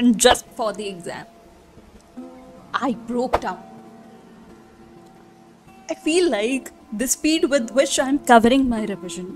and just for the exam, I broke down. I feel like the speed with which I'm covering my revision,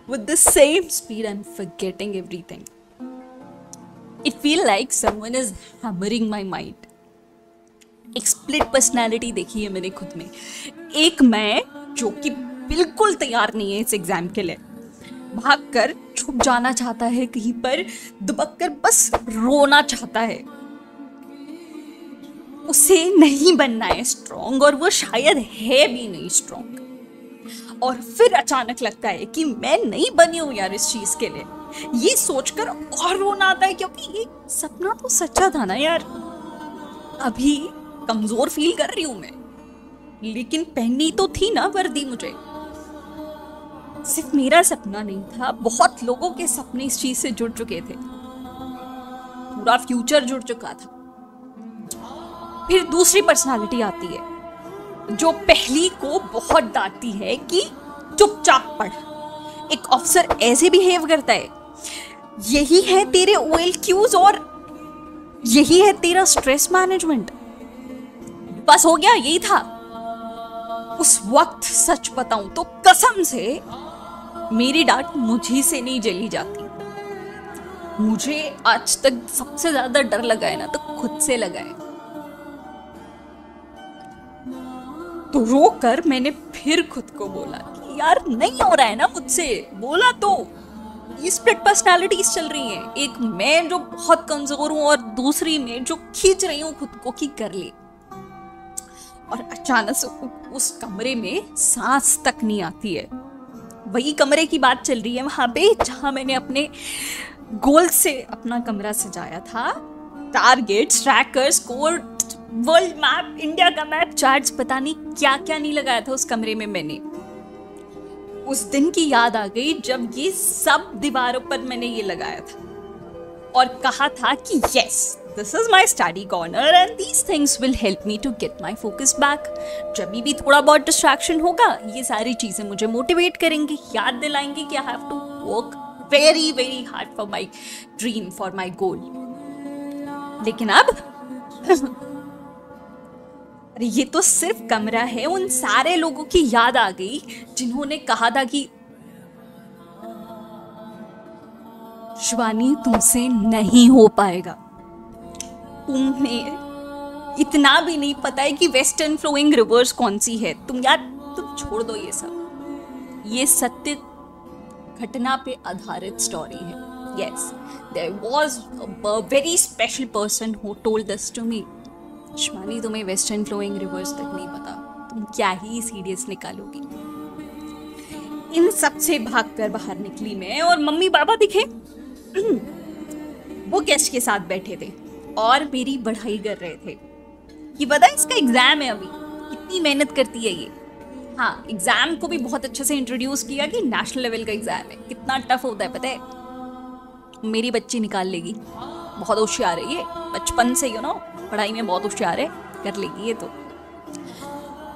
with the same speed I'm forgetting everything. It feels like someone is hammering my mind. एक split personality देखी है मैंने खुद में। एक मैं जो कि बिल्कुल तैयार नहीं है इस एग्जाम के लिए, भागकर छुप जाना चाहता है कहीं पर, दुबक कर बस रोना चाहता है। उसे नहीं बनना है स्ट्रॉन्ग, और वो शायद है भी नहीं स्ट्रॉन्ग। और फिर अचानक लगता है कि मैं नहीं बनी हूं यार इस चीज के लिए। ये सोचकर और रोना आता है, क्योंकि ये सपना तो सच्चा था ना यार। अभी कमजोर फील कर रही हूं मैं, लेकिन पहननी तो थी ना वर्दी मुझे। सिर्फ मेरा सपना नहीं था, बहुत लोगों के सपने इस चीज से जुड़ चुके थे, पूरा फ्यूचर जुड़ चुका था। फिर दूसरी पर्सनालिटी आती है जो पहली को बहुत डांटती है कि चुपचाप पढ़। एक ऑफिसर ऐसे बिहेव करता है, यही है तेरे OLQs और यही है तेरा स्ट्रेस मैनेजमेंट। बस हो गया, यही था। उस वक्त सच बताऊं तो कसम से मेरी डांट मुझे से नहीं जली जाती। मुझे आज तक सबसे ज्यादा डर लगा है ना तो खुद से लगा है। तो रोकर मैंने फिर खुद को बोला कि यार नहीं हो रहा है ना मुझसे, बोला तो। ये स्प्लिट पर्सनालिटीज चल रही हैं, एक मैं जो बहुत कमजोर हूं और दूसरी मैं जो खींच रही हूं खुद को कि कर ले। और अचानक से उस कमरे में सांस तक नहीं आती है। वही कमरे की बात चल रही है वहां पे जहां मैंने अपने गोल से अपना कमरा सजाया था। Targets, trackers, code, world map, India का मैप, चार्ट्स, पता नहीं क्या क्या नहीं लगाया था उस कमरे में मैंने। उस दिन की याद आ गई जब ये सब दीवारों पर मैंने ये लगाया था और कहा था कि yes, this is my study corner and these things will help me to get my focus back. जब भी थोड़ा बहुत डिस्ट्रैक्शन होगा, ये सारी चीजें मुझे मोटिवेट करेंगी, याद दिलाएंगी कि I have to work very very hard for my dream, for my goal. लेकिन अब अरे ये तो सिर्फ कमरा है। उन सारे लोगों की याद आ गई जिन्होंने कहा था कि शिवानी तुमसे नहीं हो पाएगा, तुम्हें इतना भी नहीं पता है कि वेस्टर्न फ्लोइंग रिवर्स कौन सी है। तुम छोड़ दो ये सब। ये सत्य घटना पे आधारित स्टोरी है। Yes, there was a very special person who told this to me. Shivani तुम्हें वेस्टर्न फ्लोइंग रिवर्स तक नहीं पता, तुम क्या ही सीरियस निकालोगी। इन सब से भागकर बाहर निकली मैं और मम्मी पापा दिखे। वो गेस्ट के साथ बैठे थे और मेरी बढ़ाई कर रहे थे कि पता है इसका एग्जाम है अभी, कितनी मेहनत करती है ये। हाँ, एग्जाम को भी बहुत अच्छे से इंट्रोड्यूस किया कि नेशनल लेवल का एग्जाम है, कितना टफ होता है पता है। मेरी बच्ची निकाल लेगी, बहुत होशियार है ये, बचपन से पढ़ाई में बहुत होशियार है, कर लेगी ये तो।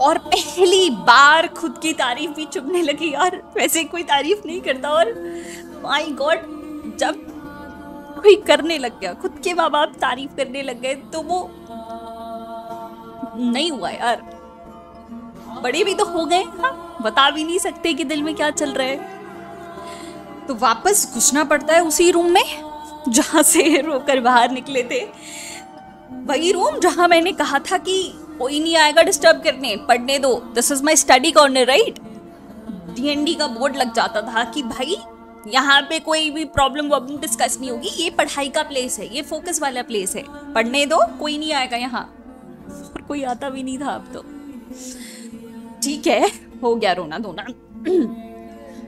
और पहली बार खुद की तारीफ भी चुभने लगी यार। वैसे कोई तारीफ नहीं करता, और माय गॉड जब कोई करने लग गया, खुद के माँ बाप तारीफ करने लग गए, तो वो नहीं हुआ यार। बड़े भी तो हो गए, हाँ, बता भी नहीं सकते कि दिल में क्या चल रहा है। तो वापस घुसना पड़ता है उसी रूम में जहां से रोकर बाहर निकले थे। वही रूम जहां मैंने कहा था कि कोई नहीं आएगा डिस्टर्ब करने, पढ़ने दो, this is my study corner, right. DND का बोर्ड लग जाता था कि भाई यहाँ पे कोई भी प्रॉब्लम वॉब्लम डिस्कस नहीं होगी, ये पढ़ाई का प्लेस है, ये फोकस वाला प्लेस है, पढ़ने दो, कोई नहीं आएगा यहाँ। और कोई आता भी नहीं था अब तो। ठीक है, हो गया रोना धोना।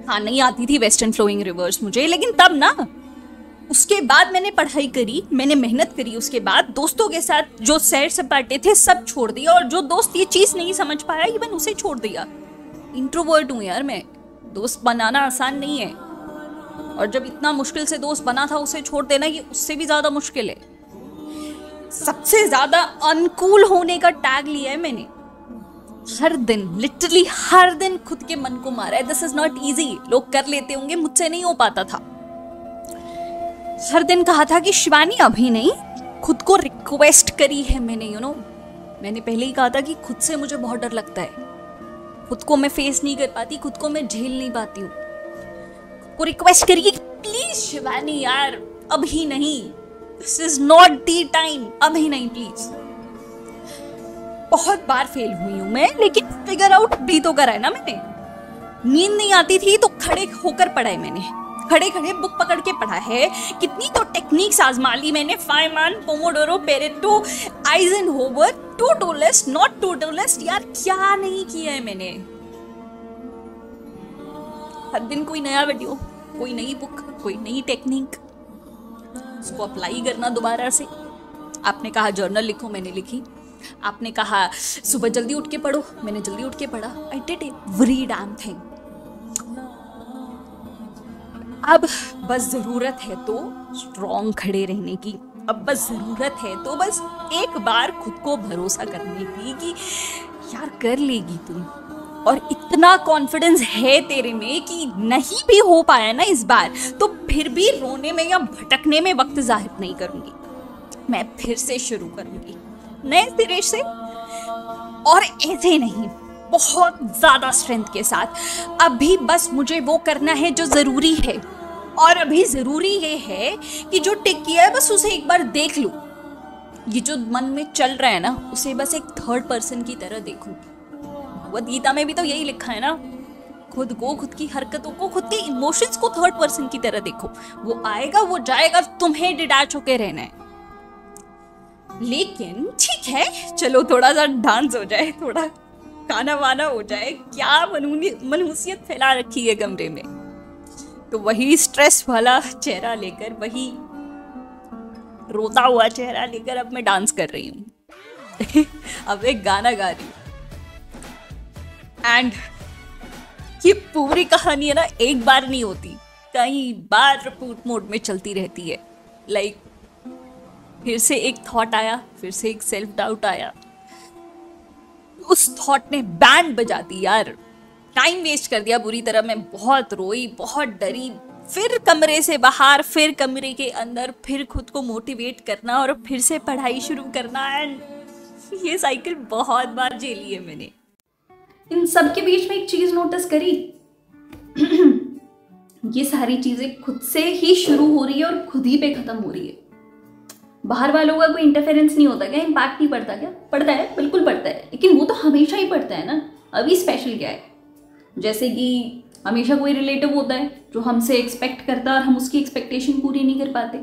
हाँ, नहीं आती थी वेस्टर्न फ्लोइंग रिवर्स मुझे, लेकिन तब ना, उसके बाद मैंने पढ़ाई करी, मैंने मेहनत करी। उसके बाद दोस्तों के साथ जो सैर सपाटे थे सब छोड़ दिया, और जो दोस्त ये चीज नहीं समझ पाया इवन उसे छोड़ दिया। इंट्रोवर्ट हूं यार मैं, दोस्त बनाना आसान नहीं है, और जब इतना मुश्किल से दोस्त बना था उसे छोड़ देना ये उससे भी ज्यादा मुश्किल है। सबसे ज्यादा अनकूल होने का टैग लिया है मैंने। हर दिन, लिटरली हर दिन खुद के मन को मारा है, दिस इज नॉट इजी। लोग कर लेते होंगे, मुझसे नहीं हो पाता था। हर दिन कहा था कि शिवानी अभी नहीं, खुद को रिक्वेस्ट करी है मैंने, मैंने पहले ही कहा था कि खुद से मुझे बहुत डर लगता है, खुद को मैं फेस नहीं कर पाती, खुद को मैं झेल नहीं पाती हूँ। को रिक्वेस्ट करिए कि प्लीज शिवानी यार अभी नहीं, this is not the time, अभी नहीं प्लीज। बहुत बार फेल हुई हूं मैं, लेकिन फिगर आउट भी तो करा है ना मैंने। नींद नहीं आती थी तो खड़े होकर पढ़ा है मैंने, खड़े खड़े बुक पकड़ के पढ़ा है। कितनी तो टेक्निक्स आजमा ली मैंने, Feynman, pomodoro, Pareto, Eisenhower, to do list, not to do list, यार क्या नहीं किया है मैंने। हर दिन कोई नया वीडियो, कोई नई बुक, कोई नई टेक्निक, उसको अप्लाई करना दोबारा से। आपने कहा जर्नल लिखो, मैंने लिखी। आपने कहा सुबह जल्दी उठ के पढ़ो, मैंने जल्दी उठ के पढ़ा। I did every damn thing. अब बस जरूरत है तो स्ट्रॉन्ग खड़े रहने की, अब बस जरूरत है तो बस एक बार खुद को भरोसा करने की कि यार कर लेगी तुम। और इतना कॉन्फिडेंस है तेरे में कि नहीं भी हो पाया ना इस बार, तो फिर भी रोने में या भटकने में वक्त जाहिर नहीं करूंगी। मैं फिर से शुरू करूंगी नए सिरे से, और ऐसे नहीं, बहुत ज्यादा स्ट्रेंथ के साथ। अभी बस मुझे वो करना है जो जरूरी है, और अभी जरूरी ये है कि जो टिक किया है बस उसे एक बार देख लूं। ये जो मन में चल रहा है ना, उसे बस एक थर्ड पर्सन की तरह देखूं। भगवद गीता में भी तो यही लिखा है ना, खुद को, खुद की हरकतों को, खुद के इमोशंस को थर्ड पर्सन की तरह देखो। वो आएगा, वो जाएगा, तुम्हें डिटैच होके रहना है। लेकिन ठीक है, चलो थोड़ा सा डांस हो जाए, थोड़ा खाना वाना हो जाए, क्या मनहूसियत फैला रखी है कमरे में। तो वही स्ट्रेस वाला चेहरा लेकर, वही रोता हुआ चेहरा लेकर अब मैं डांस कर रही हूँ। अब एक गाना गा रही हूँ। एंड ये पूरी कहानी है ना, एक बार नहीं होती, कई बार रिपीट मोड में चलती रहती है। लाइक फिर से एक थॉट आया, फिर से एक सेल्फ डाउट आया, उस थॉट ने बैंड बजा दी यार, टाइम वेस्ट कर दिया बुरी तरह। मैं बहुत रोई, बहुत डरी, फिर कमरे से बाहर, फिर कमरे के अंदर, फिर खुद को मोटिवेट करना और फिर से पढ़ाई शुरू करना। एंड ये साइकिल बहुत बार झेली है मैंने। इन सब के बीच में एक चीज नोटिस करी, ये सारी चीजें खुद से ही शुरू हो रही है और खुद ही पे खत्म हो रही है। बाहर वालों का कोई इंटरफेरेंस नहीं होता क्या, इम्पैक्ट नहीं पड़ता क्या? पड़ता है, बिल्कुल पड़ता है, लेकिन वो तो हमेशा ही पड़ता है ना। अभी स्पेशल क्या है, जैसे कि हमेशा कोई रिलेटिव होता है जो हमसे एक्सपेक्ट करता है और हम उसकी एक्सपेक्टेशन पूरी नहीं कर पाते।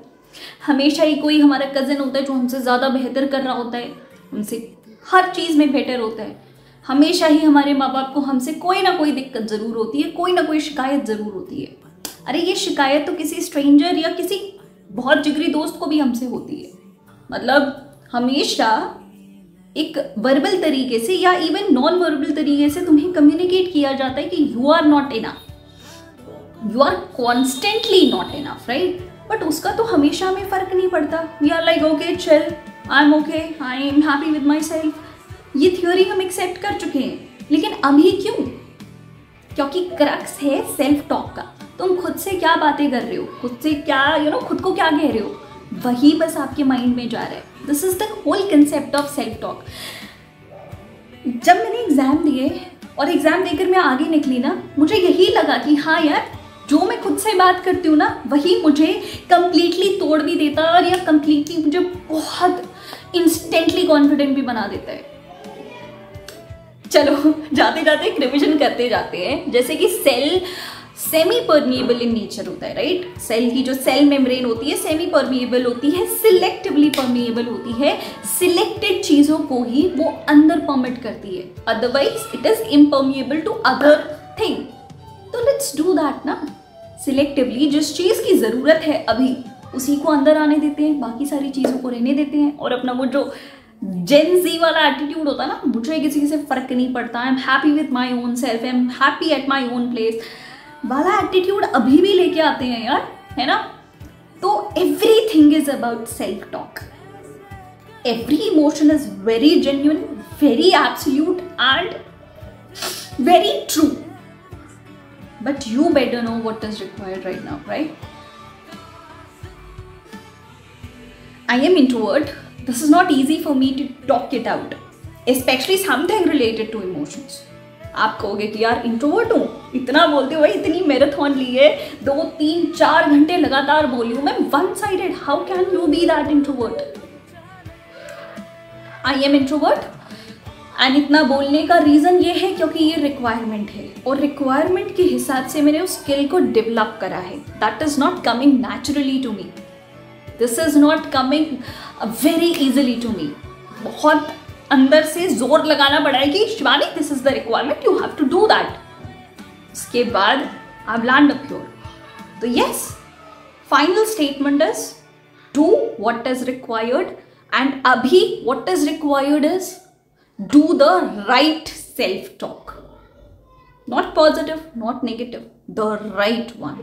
हमेशा ही कोई हमारा कज़न होता है जो हमसे ज़्यादा बेहतर कर रहा होता है, हमसे हर चीज़ में बेटर होता है। हमेशा ही हमारे माँ बाप को हमसे कोई ना कोई दिक्कत ज़रूर होती है, कोई ना कोई शिकायत ज़रूर होती है। अरे ये शिकायत तो किसी स्ट्रेंजर या किसी बहुत जिगरी दोस्त को भी हमसे होती है। मतलब हमेशा एक वर्बल तरीके से या इवन नॉन वर्बल तरीके से तुम्हें कम्युनिकेट किया जाता है कि you are not enough, you are constantly not enough, right? But उसका तो हमेशा हमें फर्क नहीं पड़ता। We are like okay chill, I am okay, I am happy with myself. ये थ्योरी हम एक्सेप्ट कर चुके हैं, लेकिन अभी क्यों? क्योंकि क्रक्स है सेल्फ टॉक का। तुम खुद से क्या बातें कर रहे हो, खुद से क्या खुद को क्या कह रहे हो, वही बस आपके माइंड में जा रहा है। This is the whole concept of self talk. जब मैंने एग्जाम दिए और एग्जाम देकर मैं आगे निकली ना, मुझे यही लगा कि हाँ यार, जो मैं खुद से बात करती हूँ ना, वही मुझे कंप्लीटली तोड़ भी देता है और या कंप्लीटली मुझे बहुत इंस्टेंटली कॉन्फिडेंट भी बना देता है। चलो जाते जाते एक रिविजन करते जाते हैं। जैसे कि cell semipermeable in nature होता है, राइट? सेल की जो सेल मेम्ब्रेन होती है सेमी परमिएबल होती है, सिलेक्टिवली परमिएबल होती है। सिलेक्टेड चीजों को ही वो अंदर परमिट करती है, otherwise it is impermeable to other thing. तो लेट्स डू दैट ना। सिलेक्टिवली जिस चीज की जरूरत है अभी, उसी को अंदर आने देते हैं, बाकी सारी चीजों को रहने देते हैं। और अपना वो जो जेन जी वाला एटीट्यूड होता है ना, मुझे किसी से फर्क नहीं पड़ता, I am happy with my own self, I am happy at my own place वाला एटीट्यूड अभी भी लेके आते हैं यार, है ना? तो everything is about self talk. Every emotion is very genuine, very absolute and very true, but you better know what is required right now, right? I am introvert. This is not easy for me to talk it out, especially something related to emotions. आप कहोगे कि यार introvert हूँ, इतना बोलते हो भाई, इतनी मैराथन ली है, 2, 3, 4 घंटे लगातार बोली हूँ मैं, one sided, how can you be that introvert? I am introvert and इतना बोलने का रीज़न ये है क्योंकि ये रिक्वायरमेंट है, और रिक्वायरमेंट के हिसाब से मैंने उस स्किल को डेवलप करा है. That is not coming naturally to me, this is not coming very easily to me. बहुत अंदर से जोर लगाना पड़ा है कि Shivani this is the requirement, you have to do that. उसके बाद आई लैंड अप योर. तो yes, final statement is do what is required, and अभी what is required is do the right self-talk. Not positive, not negative, the right one.